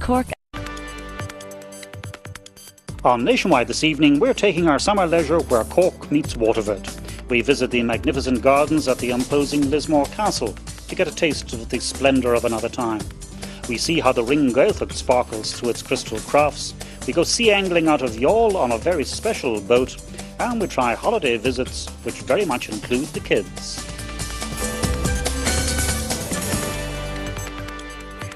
Cork. On Nationwide this evening, we're taking our summer leisure where Cork meets Waterford. We visit the magnificent gardens at the imposing Lismore Castle to get a taste of the splendour of another time. We see how the ring Gaeltacht sparkles through its crystal crafts. We go sea angling out of Youghal on a very special boat, and we try holiday visits which very much include the kids.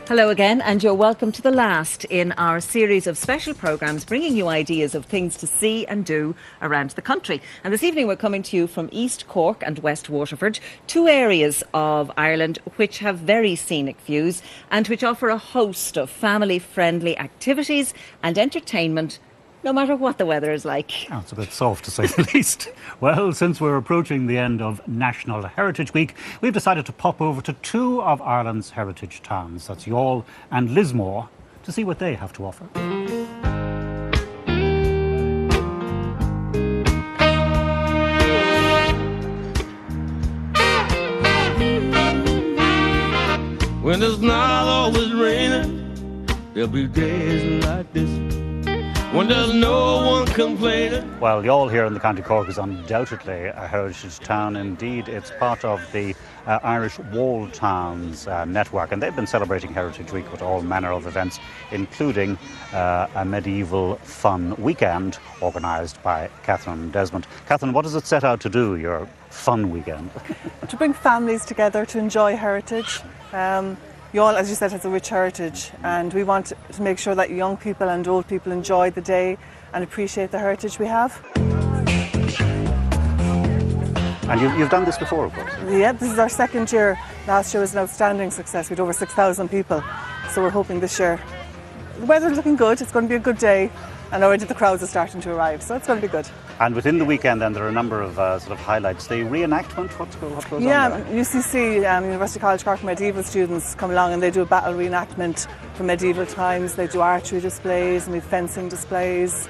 Hello again, and you're welcome to the last in our series of special programmes bringing you ideas of things to see and do around the country. And this evening we're coming to you from East Cork and West Waterford, two areas of Ireland which have very scenic views and which offer a host of family-friendly activities and entertainment, no matter what the weather is like. Oh, it's a bit soft, to say the least. Well, since we're approaching the end of National Heritage Week, we've decided to pop over to two of Ireland's heritage towns. That's Youghal and Lismore, to see what they have to offer. When it's not always raining, there'll be days like this, when there's no one complaining. Well, Youghal here in the County Cork is undoubtedly a heritage town. Indeed, it's part of the Irish Wall Towns network, and they've been celebrating Heritage Week with all manner of events, including a medieval fun weekend organised by Catherine Desmond. Catherine, what does it set out to do, your fun weekend? To bring families together to enjoy heritage. Youghal, as you said, has a rich heritage, and we want to make sure that young people and old people enjoy the day and appreciate the heritage we have. And you've done this before, of course. Yeah, this is our second year. Last year was an outstanding success. We had over 6,000 people, so we're hoping this year. The weather's looking good, it's going to be a good day, and already the crowds are starting to arrive, so it's going to be good. And within the weekend then there are a number of sort of highlights. The reenactment, what goes on there? UCC, University College Cork medieval students come along and they do a battle reenactment from medieval times. They do archery displays and we have fencing displays,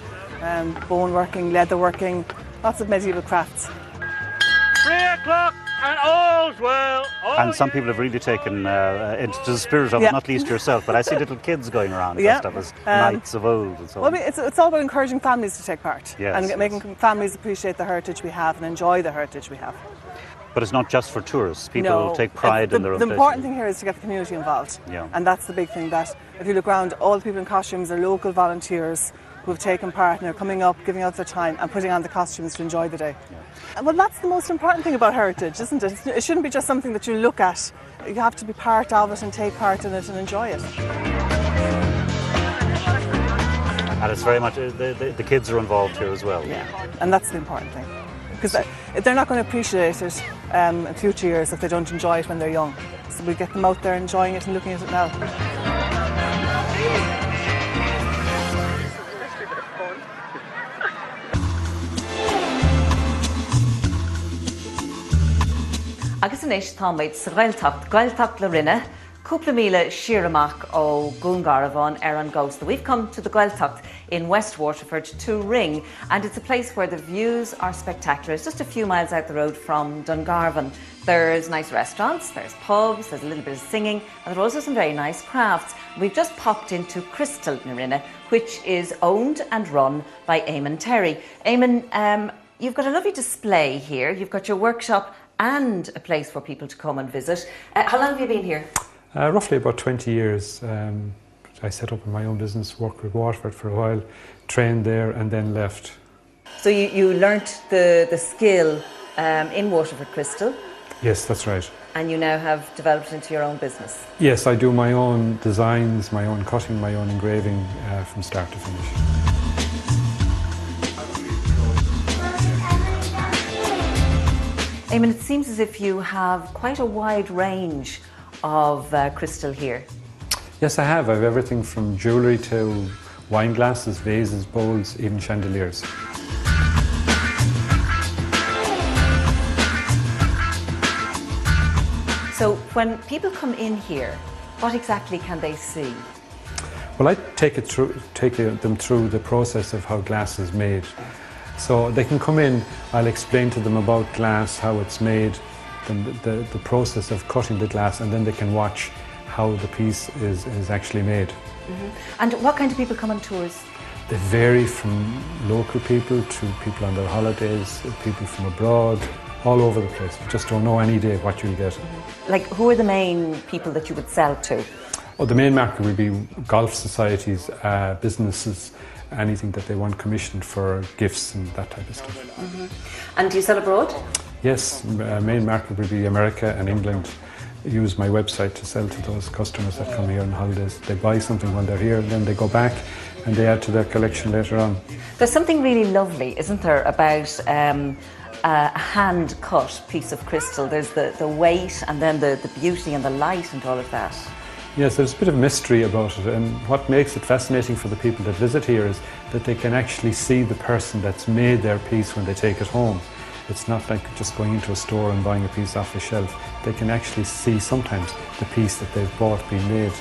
bone working, leather working, lots of medieval crafts. 3 o'clock and all's well. And some people have really taken into the spirit of it, not least yourself, but I see little kids going around dressed up as knights of old and so on. Well, it's all about encouraging families to take part and making families appreciate the heritage we have and enjoy the heritage we have. But it's not just for tourists. People take pride in their own The important thing here is to get the community involved. Yeah. And that's the big thing, that if you look around, all the people in costumes are local volunteers who have taken part and are coming up, giving out their time and putting on the costumes to enjoy the day. Yeah. Well, that's the most important thing about heritage, isn't it? It shouldn't be just something that you look at. You have to be part of it and take part in it and enjoy it. And it's very much, the kids are involved here as well. Yeah, and that's the important thing. Because they're not going to appreciate it in future years if they don't enjoy it when they're young. So we get them out there enjoying it and looking at it now. Agus inis táid sa Gaeltacht le rinne, cúpla míle siramach ó Gungaravon an Ghost. We've come to the Gaeltacht in West Waterford to Ring, and it's a place where the views are spectacular. It's just a few miles out the road from Dungarvan. There's nice restaurants, there's pubs, there's a little bit of singing, and there are also some very nice crafts. We've just popped into Crystal Marina, which is owned and run by Eamon Terry. Eamon, you've got a lovely display here. You've got your workshop and a place for people to come and visit. How long have you been here? Roughly about 20 years. I set up my own business, worked with Waterford for a while, trained there and then left. So you learnt the skill in Waterford Crystal? Yes, that's right. And you now have developed it into your own business? Yes, I do my own designs, my own cutting, my own engraving from start to finish. Eamon, it seems as if you have quite a wide range of crystal here. Yes, I have. I have everything from jewellery to wine glasses, vases, bowls, even chandeliers. So when people come in here, what exactly can they see? Well, I take them through the process of how glass is made. So they can come in, I'll explain to them about glass, how it's made, the process of cutting the glass, and then they can watch how the piece is actually made. And what kind of people come on tours? They vary from local people to people on their holidays, people from abroad, all over the place. You just don't know any day what you'll get. Like, who are the main people that you would sell to? Oh, the main market would be golf societies, businesses, anything that they want commissioned for gifts and that type of stuff. And do you sell abroad? Yes, main market would be America and England. I use my website to sell to those customers that come here on holidays. They buy something when they're here, and then they go back and they add to their collection later on. There's something really lovely, isn't there, about a hand-cut piece of crystal. There's the weight and then the beauty and the light and all of that. Yes, there's a bit of mystery about it, and what makes it fascinating for the people that visit here is that they can actually see the person that's made their piece when they take it home. It's not like just going into a store and buying a piece off the shelf. They can actually see sometimes the piece that they've bought being made.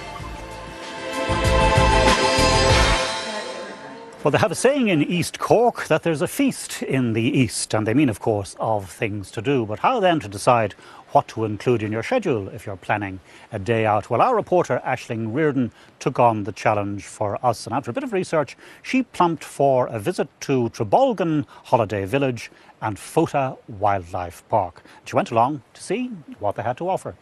Well, they have a saying in East Cork that there's a feast in the East, and they mean, of course, of things to do. But how then to decide what to include in your schedule if you're planning a day out? Well, our reporter, Aisling Reardon, took on the challenge for us. And after a bit of research, she plumped for a visit to Trabolgan Holiday Village and Fota Wildlife Park. She went along to see what they had to offer.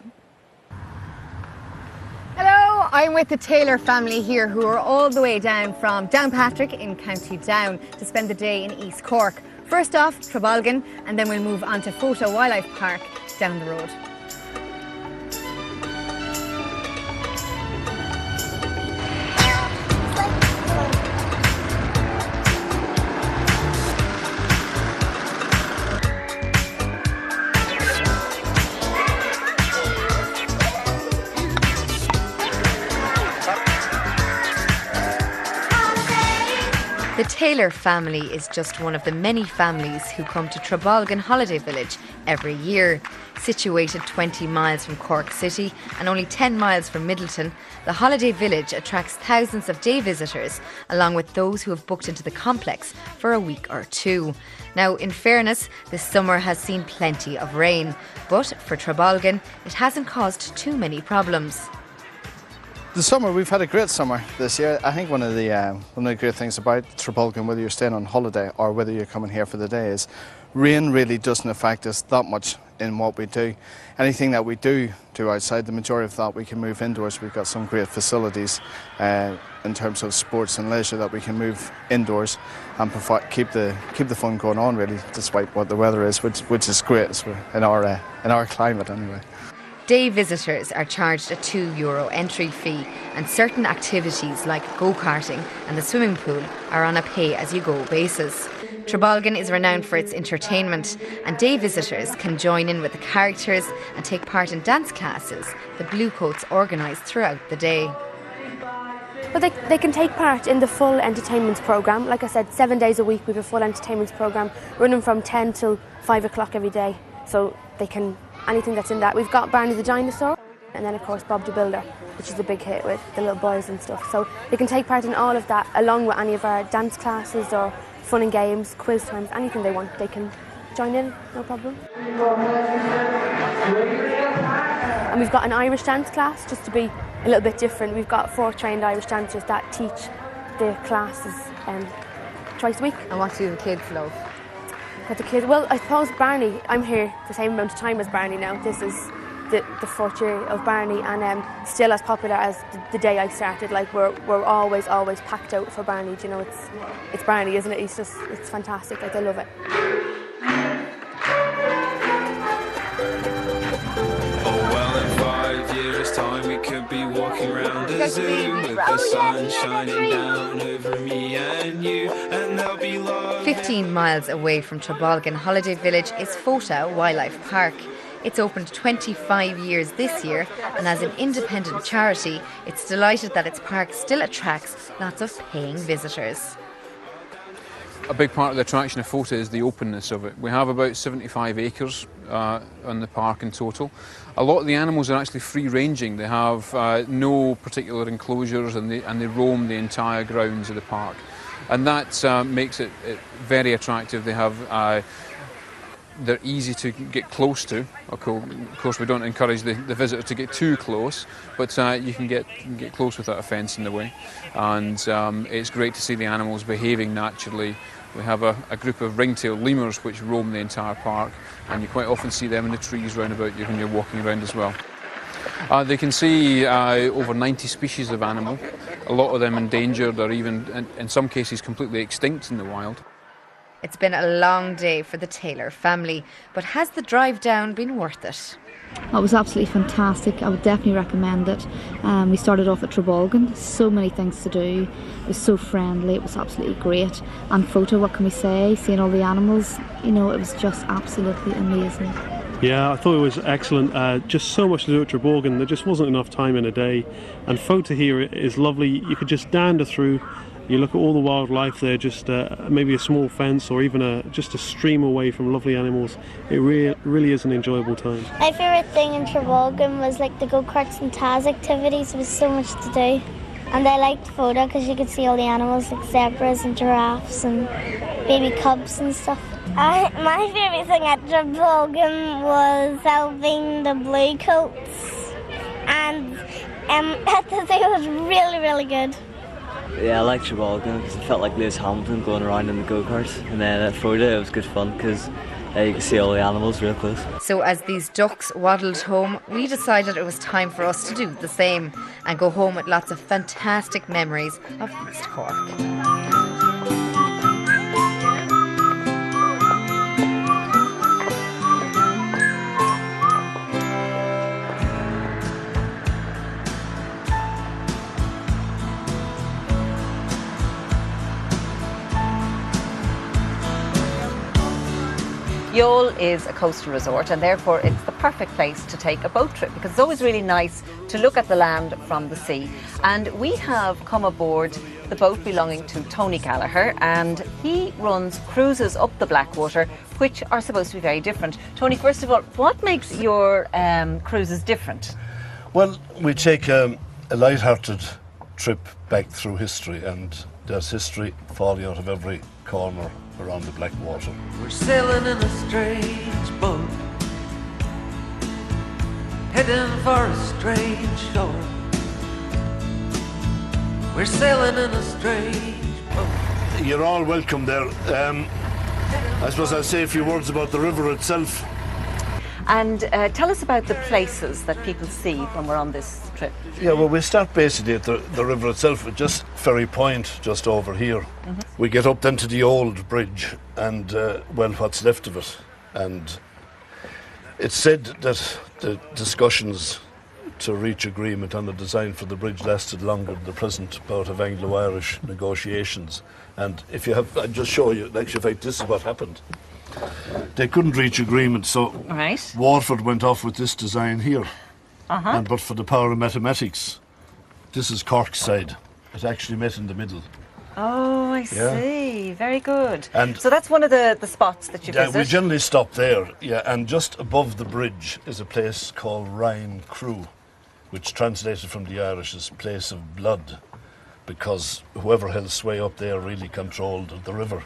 Hello, I'm with the Taylor family here who are all the way down from Downpatrick in County Down to spend the day in East Cork. First off, Trabolgan, and then we'll move on to Fota Wildlife Park down the road. The Taylor family is just one of the many families who come to Trabolgan Holiday Village every year. Situated 20 miles from Cork City and only 10 miles from Middleton, the Holiday Village attracts thousands of day visitors, along with those who have booked into the complex for a week or two. Now, in fairness, this summer has seen plenty of rain, but for Trabolgan, it hasn't caused too many problems. The summer, we've had a great summer this year. I think one of the great things about Trabolgan, whether you're staying on holiday or whether you're coming here for the day, is rain really doesn't affect us that much in what we do. Anything that we do outside, the majority of that we can move indoors. We've got some great facilities in terms of sports and leisure that we can move indoors and keep the fun going on, really, despite what the weather is, which is great in our climate anyway. Day visitors are charged a €2 entry fee, and certain activities like go-karting and the swimming pool are on a pay-as-you-go basis. Trabolgan is renowned for its entertainment, and day visitors can join in with the characters and take part in dance classes the Bluecoats organise throughout the day. But they can take part in the full entertainment programme. Like I said, 7 days a week we have a full entertainment programme running from 10 till 5 o'clock every day. So they can, anything that's in that. We've got Barney the Dinosaur, and then of course Bob the Builder, which is a big hit with the little boys and stuff. So they can take part in all of that, along with any of our dance classes or fun and games, quiz times, anything they want, they can join in, no problem. And we've got an Irish dance class, just to be a little bit different. We've got 4 trained Irish dancers that teach the classes twice a week. And what do the kids love? But the kids, well, I suppose Barney, I'm here the same amount of time as Barney now. This is the 4th year of Barney, and still as popular as the day I started. Like we're always packed out for Barney. Do you know, it's Barney, isn't it? It's fantastic. Like, I love it. Oh well, in 5 years' time we could be walking around the zoo with the sun shining down over me and you, and there'll be love. 15 miles away from Trabolgan Holiday Village is Fota Wildlife Park. It's opened 25 years this year, and as an independent charity, it's delighted that its park still attracts lots of paying visitors. A big part of the attraction of Fota is the openness of it. We have about 75 acres on the park in total. A lot of the animals are actually free-ranging. They have no particular enclosures, and they roam the entire grounds of the park. And that makes it very attractive. They have They're easy to get close to. Of course, we don't encourage the visitor to get too close, but you can get close without a fence in the way. And it's great to see the animals behaving naturally. We have a group of ring-tailed lemurs which roam the entire park, and you quite often see them in the trees round about you when you're walking around as well. They can see over 90 species of animal, a lot of them endangered or even, in some cases, completely extinct in the wild. It's been a long day for the Taylor family, but has the drive down been worth it? It was absolutely fantastic. I would definitely recommend it. We started off at Trabolgan, so many things to do. It was so friendly, it was absolutely great. And Fota, what can we say? Seeing all the animals, you know, it was just absolutely amazing. Yeah, I thought it was excellent. Just so much to do at Trabolgan. There just wasn't enough time in a day. And Fota here is lovely. You could just dander through. You look at all the wildlife there, just maybe a small fence or even just a stream away from lovely animals. It really is an enjoyable time. My favourite thing in Trabolgan was like the go-karts and Taz activities. There was so much to do. And I liked Fota because you could see all the animals like zebras and giraffes and baby cubs and stuff. My favourite thing at Trabolgan was helping the blue coats, and at the zoo it was really good. Yeah, I like Trabolgan because it felt like Lewis Hamilton going around in the go-karts, and then at Fota it was good fun because you could see all the animals real close. So as these ducks waddled home, we decided it was time for us to do the same and go home with lots of fantastic memories of East Cork. Youghal is a coastal resort, and therefore it's the perfect place to take a boat trip because it's always really nice to look at the land from the sea. And we have come aboard the boat belonging to Tony Gallagher, and he runs cruises up the Blackwater, which are supposed to be very different. Tony, first of all, what makes your cruises different? Well, we take a light-hearted trip back through history, and there's history falling out of every corner around the Blackwater. We're sailing in a strange boat, heading for a strange shore. We're sailing in a strange boat. You're all welcome there. I suppose I'll say a few words about the river itself. And tell us about the places that people see when we're on this trip. Yeah, well, we start basically at the river itself, at just Ferry Point, just over here. Mm-hmm. We get up then to the old bridge and, well, what's left of it. And it's said that the discussions to reach agreement on the design for the bridge lasted longer than the present bout of Anglo-Irish negotiations. And if you have, I'll just show you, actually, in fact, this is what happened. They couldn't reach agreement, so right. Waterford went off with this design here. But for the power of mathematics, this is Cork's side. It actually met in the middle. Oh, I see. Very good. And so that's one of the spots that you visit? We generally stop there, yeah. And just above the bridge is a place called Rhine Crew, which translated from the Irish is place of blood, because whoever held sway up there really controlled the river.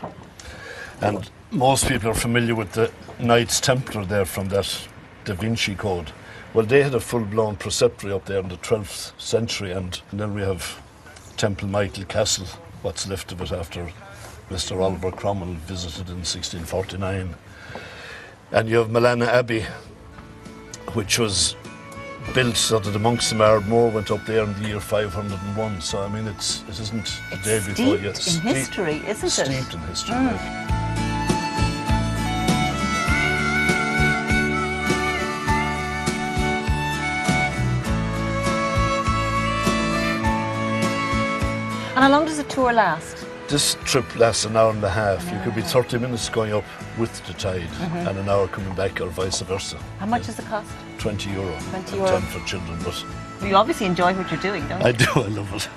And most people are familiar with the Knights Templar there from that Da Vinci Code. Well, they had a full-blown preceptory up there in the 12th century, and then we have Temple Michael Castle, what's left of it after Mr. Oliver Cromwell visited in 1649. And you have Malana Abbey, which was built so that the monks from Ardmore went up there in the year 501. So, I mean, it isn't the day before yet. It's steeped in history, isn't it? Steeped in history, yeah. And how long does the tour last? This trip lasts an hour and a half. You could be 30 minutes going up with the tide and an hour coming back, or vice versa. How much is the cost? €20. 20 and euro. 10 for children, but you obviously enjoy what you're doing, don't you? I do, I love it.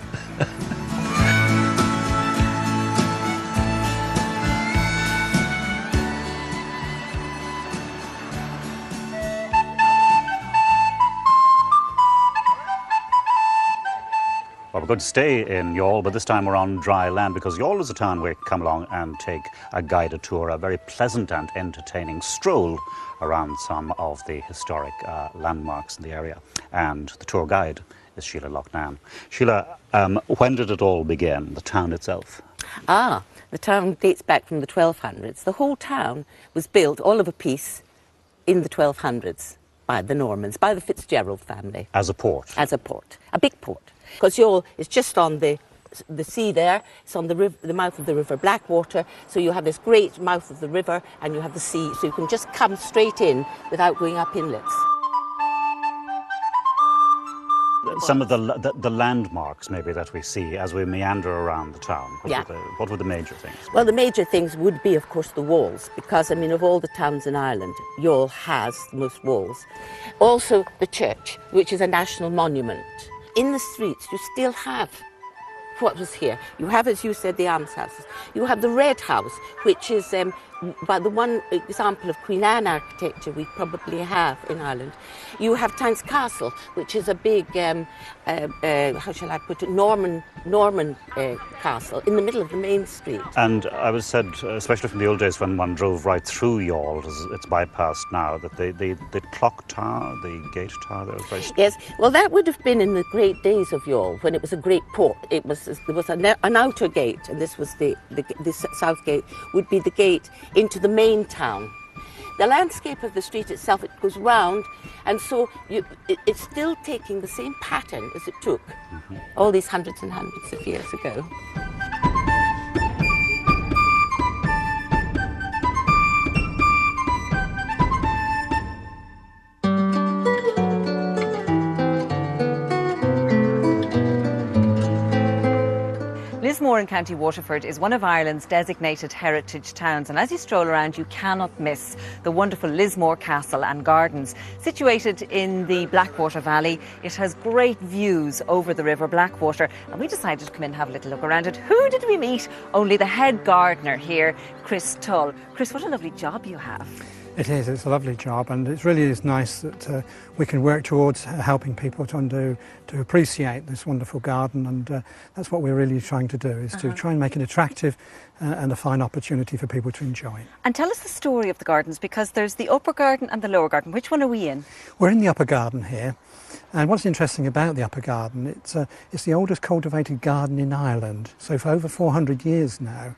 we're going to stay in Youghal, but this time we're on dry land because Youghal is a town where you can come along and take a guided tour, a very pleasant and entertaining stroll around some of the historic landmarks in the area. And the tour guide is Sheila Loughnane. Sheila, when did it all begin, the town itself? The town dates back from the 1200s. The whole town was built all of a piece in the 1200s by the Normans, by the Fitzgerald family. As a port? As a port, a big port. Because Youghal is just on the sea there, it's on the mouth of the river Blackwater, so you have this great mouth of the river and you have the sea, so you can just come straight in without going up inlets. Some of the landmarks maybe that we see as we meander around the town, what were the major things? Well, the major things would be, of course, the walls, because, I mean, of all the towns in Ireland, Youghal has the most walls. Also, the church, which is a national monument. In the streets, you still have what was here. You have, as you said, the almshouses. You have the Red House, which is by the one example of Queen Anne architecture we probably have in Ireland. You have Tynes Castle, which is a big, how shall I put it, Norman castle in the middle of the main street. And I was said, especially from the old days when one drove right through Youghal, it's bypassed now, that the clock tower, the gate tower, there was very... Yes, well, that would have been in the great days of Youghal, when it was a great port. There was an outer gate, and this was the south gate, would be the gate into the main town. The landscape of the street itself, it goes round, and so it's still taking the same pattern as it took all these hundreds and hundreds of years ago. Lismore in County Waterford is one of Ireland's designated heritage towns, and as you stroll around you cannot miss the wonderful Lismore Castle and Gardens. Situated in the Blackwater Valley, it has great views over the river Blackwater, and we decided to come in and have a little look around it. Who did we meet? Only the head gardener here, Chris Tull. Chris, what a lovely job you have. It is, it's a lovely job, and it really is nice that we can work towards helping people to appreciate this wonderful garden, and that's what we're really trying to do, is to try and make it attractive and a fine opportunity for people to enjoy. And tell us the story of the gardens, because there's the upper garden and the lower garden. Which one are we in? We're in the upper garden here, and what's interesting about the upper garden, it's the oldest cultivated garden in Ireland. So for over 400 years now,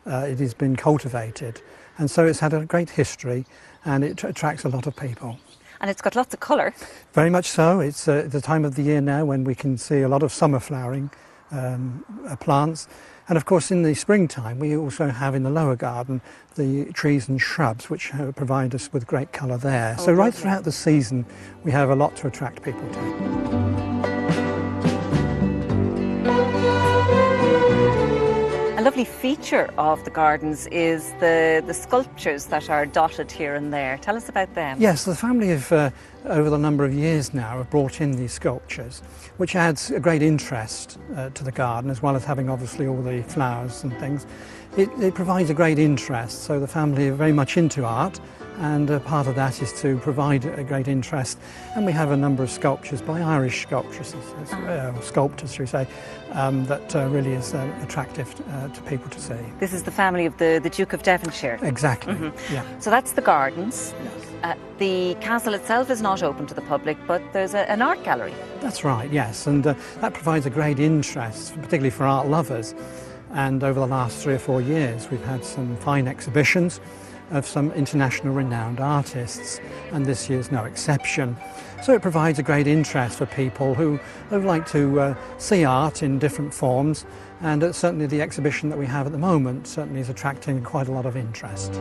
it has been cultivated. And so it's had a great history, and it attracts a lot of people. And it's got lots of colour. Very much so. It's the time of the year now when we can see a lot of summer flowering plants. And of course in the springtime we also have in the lower garden the trees and shrubs, which provide us with great colour there. So right throughout the season we have a lot to attract people to. A lovely feature of the gardens is the sculptures that are dotted here and there. Tell us about them. Yes, the family have, over the number of years now, have brought in these sculptures, which adds a great interest to the garden, as well as having obviously all the flowers and things. It provides a great interest, so the family are very much into art, and part of that is to provide a great interest. And we have a number of sculptures by Irish sculptors, should we say, that really is attractive to people to see. This is the family of the Duke of Devonshire. Exactly, yeah. So that's the gardens. Yes. The castle itself is not open to the public, but there's an art gallery. That's right, yes, and that provides a great interest, particularly for art lovers. And over the last 3 or 4 years we've had some fine exhibitions of some international renowned artists, and this year's no exception. So it provides a great interest for people who like to see art in different forms, and certainly the exhibition that we have at the moment certainly is attracting quite a lot of interest.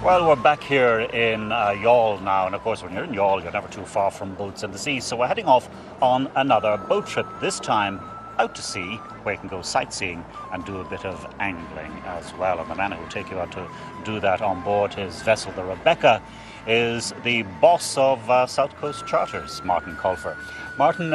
Well, we're back here in Youghal now, and of course when you're in Youghal you're never too far from boats and the sea, so we're heading off on another boat trip, this time out to sea, where you can go sightseeing and do a bit of angling as well. And the man who will take you out to do that on board his vessel, the Rebecca, is the boss of South Coast Charters, Martin Colfer. Martin,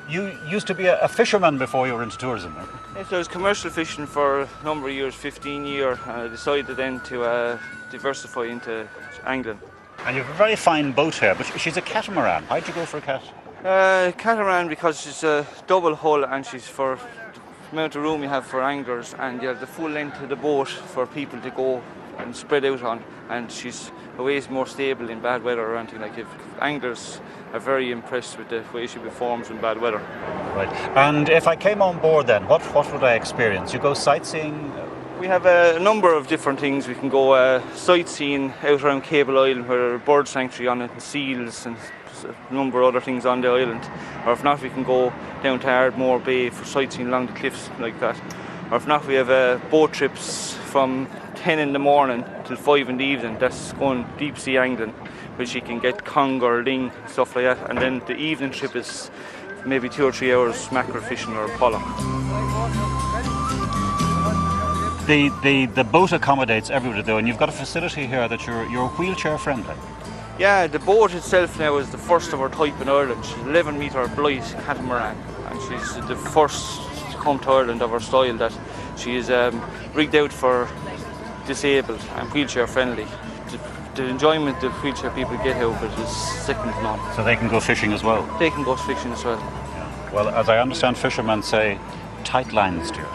you used to be a fisherman before you were into tourism, right? Yes, I was commercial fishing for a number of years, 15 years, and I decided then to diversify into angling. And you have a very fine boat here, but she's a catamaran. Why'd you go for a cat? Catamaran because she's a double hull and she's for the amount of room you have for anglers, and you have the full length of the boat for people to go and spread out on, and she's a ways more stable in bad weather or anything like it. Anglers are very impressed with the way she performs in bad weather. Right. And if I came on board then, what would I experience? You go sightseeing? We have a number of different things. We can go sightseeing out around Cable Island, where there are bird sanctuary on it, and seals and a number of other things on the island. Or if not, we can go down to Ardmore Bay for sightseeing along the cliffs like that. Or if not, we have boat trips from 10 in the morning till 5 in the evening. That's going deep sea angling, which you can get conger, ling, stuff like that. And then the evening trip is maybe 2 or 3 hours mackerel fishing or pollock. The boat accommodates everybody though, and you've got a facility here that you're wheelchair friendly. Yeah, the boat itself now is the first of her type in Ireland. She's 11 metre blight catamaran, and she's the first to come to Ireland of her style that she is rigged out for disabled and wheelchair friendly. The enjoyment the wheelchair people get out of it is second to none. So they can go fishing as well? They can go fishing as well. Yeah. Well, as I understand, fishermen say tight lines to you.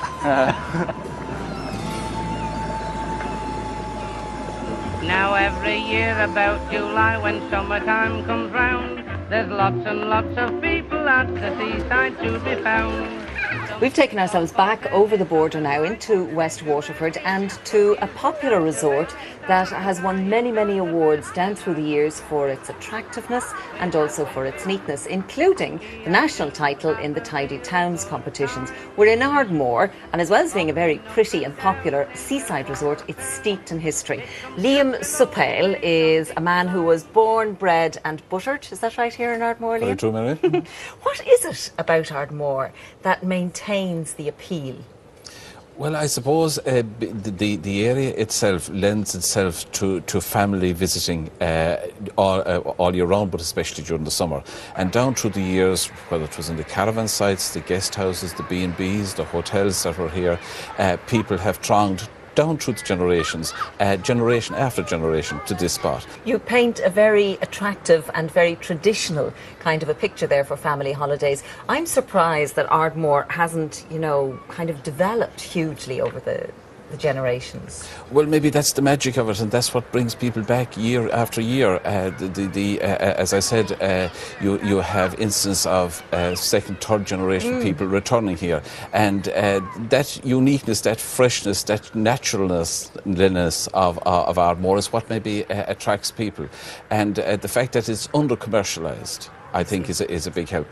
Now every year about July when summertime comes round, there's lots and lots of people at the seaside to be found. We've taken ourselves back over the border now into West Waterford and to a popular resort that has won many, many awards down through the years for its attractiveness and also for its neatness, including the national title in the Tidy Towns competitions. We're in Ardmore, and as well as being a very pretty and popular seaside resort, it's steeped in history. Liam Suppale is a man who was born, bred and buttered. Is that right here in Ardmore, Liam? Very true, Mary. What is it about Ardmore that maintains the appeal? Well, I suppose the area itself lends itself to family visiting all year round, but especially during the summer. And down through the years, whether it was in the caravan sites, the guest houses, the B&Bs, the hotels that were here, people have thronged down through the generations, generation after generation, to this spot. You paint a very attractive and very traditional kind of a picture there for family holidays. I'm surprised that Ardmore hasn't, kind of developed hugely over the generations. Well, maybe that's the magic of it, and that's what brings people back year after year. As I said, you have instances of second, third generation people returning here, and that uniqueness, that freshness, that naturalness of Ardmore is what maybe attracts people, and the fact that it's under commercialised, I think, is a big help.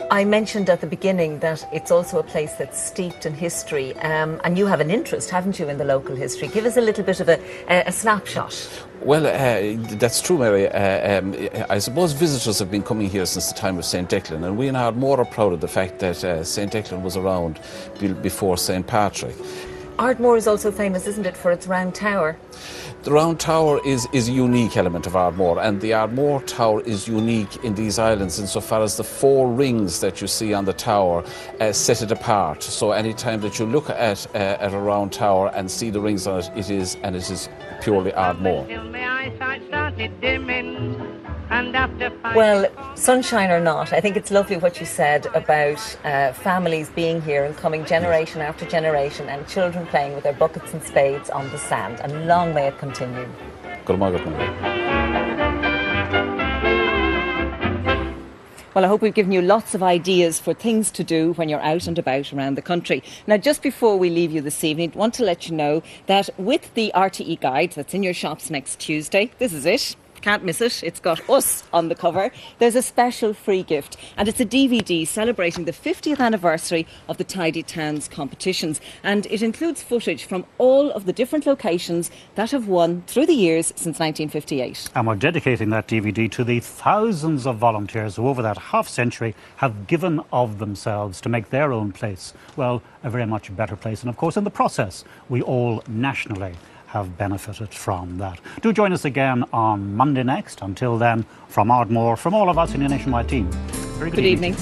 I mentioned at the beginning that it's also a place that's steeped in history, and you have an interest, haven't you, in the local history? Give us a little bit of a snapshot. Well, that's true, Mary. I suppose visitors have been coming here since the time of St. Declan, and we in Ardmore are proud of the fact that St. Declan was around before St. Patrick. Ardmore is also famous, isn't it, for its round tower? The round tower is a unique element of Ardmore, and the Ardmore tower is unique in these islands insofar as the 4 rings that you see on the tower set it apart. So any time that you look at a round tower and see the rings on it, it is purely Ardmore. Well, sunshine or not, I think it's lovely what you said about families being here and coming generation after generation, and children playing with their buckets and spades on the sand, and long may it continue. Good morning. Well, I hope we've given you lots of ideas for things to do when you're out and about around the country. Now, just before we leave you this evening, I want to let you know that with the RTE guide that's in your shops next Tuesday, this is it. Can't miss it. It's got us on the cover. There's a special free gift, and it's a DVD celebrating the 50th anniversary of the Tidy Towns competitions, and it includes footage from all of the different locations that have won through the years since 1958. And we're dedicating that DVD to the thousands of volunteers who over that half century have given of themselves to make their own place, well, a very much better place. And of course, in the process, we all nationally have benefited from that. Do join us again on Monday next. Until then, from Ardmore, from all of us in the Nationwide team, very good evening.